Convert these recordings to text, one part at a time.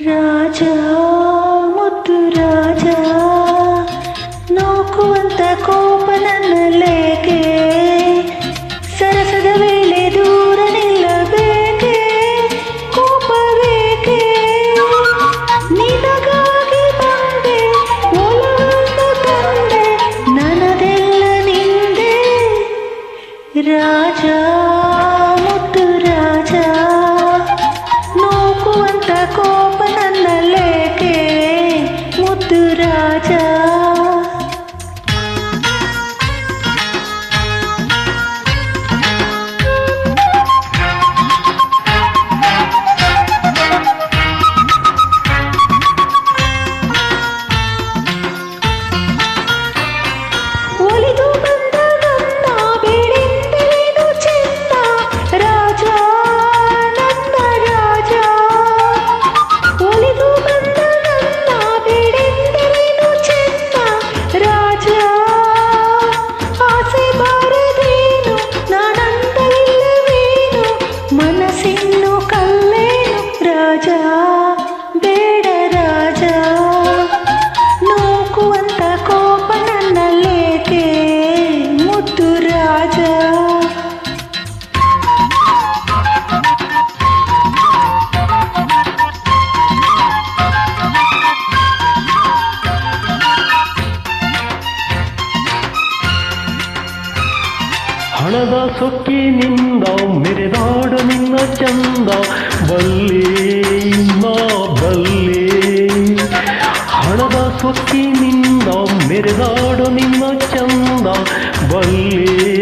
ರಾಜ ಮುದ್ದು ರಾಜ ನೋಕುವಂತ ಕೋಪ ನನ್ನಲ್ಲೇಕೆ ಸರಸದ ವೇಳೆ ದೂರ ನಿಲ್ಲಬೇಕೆ ಕೋಪವೇಕೆ ನಿನಗಾಗಿ ಬಂದೆ ಒಲವನ್ನು ತಂದೆ ನನ್ನದೆಲ್ಲ ನಿಂದೆ ರಾಜ ಮುದ್ದು ರಾಜ ನೋಕುವಂತ ಕೋಪ ನನ್ನಲ್ಲೇಕೆ ಮುದ್ದು ರಾಜ ಒಲಿದು ಬಂದ ನನ್ನ ಬೇಳೆಂದರೇನು ಚೆನ್ನ ರಾಜ ನನ್ನ ರಾಜ ಒಲಿದು ಬಂದ ನನ್ನ ಬೇಳೆಂದರೇನು ಚೆನ್ನ ರಾಜ ಆಸೆ ಬಾರದೇನು ನಾನಂದಲಿಲ್ಲವೇನು ಮನಸ್ಸಿನ್ನು ಕಲ್ಲೇನು ರಾಜ ಬೇಡ ರಾಜ ನೋಕುವಂತ ಕೋಪ ನನ್ನಲ್ಲೇಕೆ ಮುದ್ದು ರಾಜ ಹಣದ ಸೊಕ್ಕಿನಿಂದ ಮೆರೆದಾಡ ನಿನ್ನ ಚಂದ ಬಲ್ಲೆ ನಾ ಬಲ್ಲೆ ಹಣದ ಸೊಕ್ಕಿನಿಂದ ಮೆರೆದಾಡ ನಿನ್ನ ಚಂದ ಬಲ್ಲೆ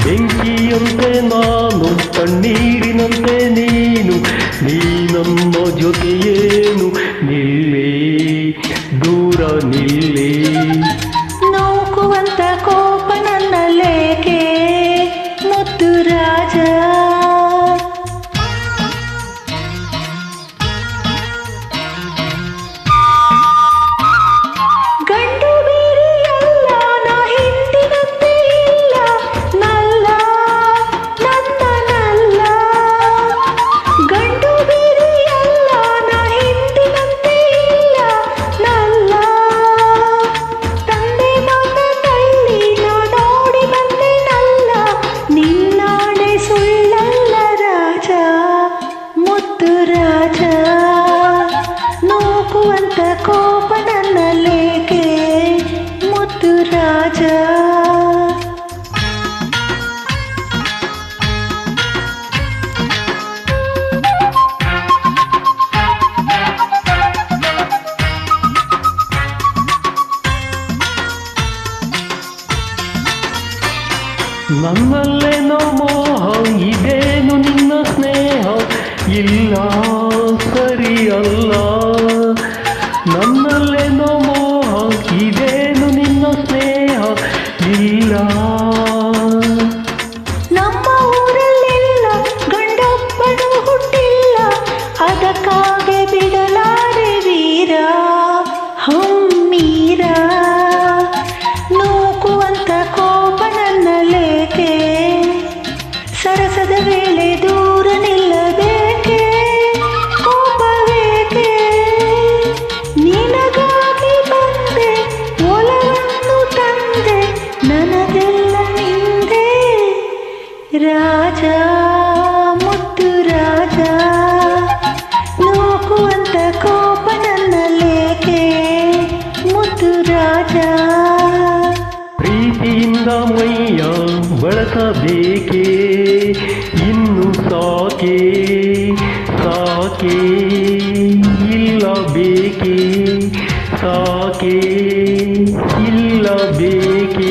ಬೆಂಕಿಯಂತೆ ನಾನು ತಣ್ಣೀರಿನಂತೆ ನೀನು ನನ್ನ ಜೊತೆಯೇನು ನಿಲ್ಲೇ ದೂರ ನಿಲ್ಲೇ ನೋಕುವಂತ ಕೋಪ ನನ್ನಲ್ಲೇಕೆ ಮುದ್ದು ರಾಜ ಗಂಡು ಬೇರೆಯಲ್ಲ ನಾ ಹಿಂದಿನಂತೆ ಇಲ್ಲ ನಲ್ಲ ನನ್ನ ನಲ್ಲ ಗಂಡು ಬೇರೆಯಲ್ಲ ನಾ ಹಿಂದಿನಂತೆ ಇಲ್ಲ ನಲ್ಲ ತಂದೆ ಮಗ ತಳ್ಳಿ ನಾ ನೋಡಿ ಬಂದೆನಲ್ಲ ನಿನ್ನಾಣೆ ಸುಳ್ಳಲ್ಲ ರಾಜ ಮುದ್ದು ರಾಜ ನೋಕುವಂತ ಕೋಪ ನನ್ನಲ್ಲೇಕೆ ಮುದ್ದು ರಾಜ ನನ್ನಲ್ಲೇನೋ ಮೋಹ ಇದೇನು ನಿನ್ನ ಸ್ನೇಹ ಇಲ್ಲ ಸರಿಯಲ್ಲ ನನ್ನಲ್ಲೇನೋ ಮೋಹ ಇದೇನು ನಿನ್ನ ಸ್ನೇಹ ಇಲ್ಲ ನಮ್ಮ ಊರಲ್ಲೆಲ್ಲ ಗಂಡಪ್ಪನು ಹುಟ್ಟಿಲ್ಲ ಅದಕ್ಕಾಗೆ ಬಿಡಲಾರೆ ವೀರ ಹಮ್ಮೀರ ನೋಕುವಂತ ಕೋಪ ನನ್ನಲ್ಲೇಕೆ ಸರಸದ ವೇಳೆ ದೂರ ನಿಲ್ಲಬೇಕೆ ಕೋಪವೇಕೆ ನಿನಗಾಗಿ ಬಂದೆ ಒಲವನ್ನು ತಂದೆ ನನ್ನದೆಲ್ಲ ನಿಂದೆ ರಾಜ ಮುದ್ದು ರಾಜ ನೋಕುವಂತ ಕೋಪ ನನ್ನಲ್ಲೇಕೆ ಮುದ್ದು ರಾಜ ಪ್ರೀತಿಯಿಂದ ಮೈಯ ಬಳಸಬೇಕೆ ಇನ್ನು ಸಾಕೆ ಸಾಕೆ ಇಲ್ಲ ಬೇಕೆ ಸಾಕೆ ಇಲ್ಲ ಬೇಕೆ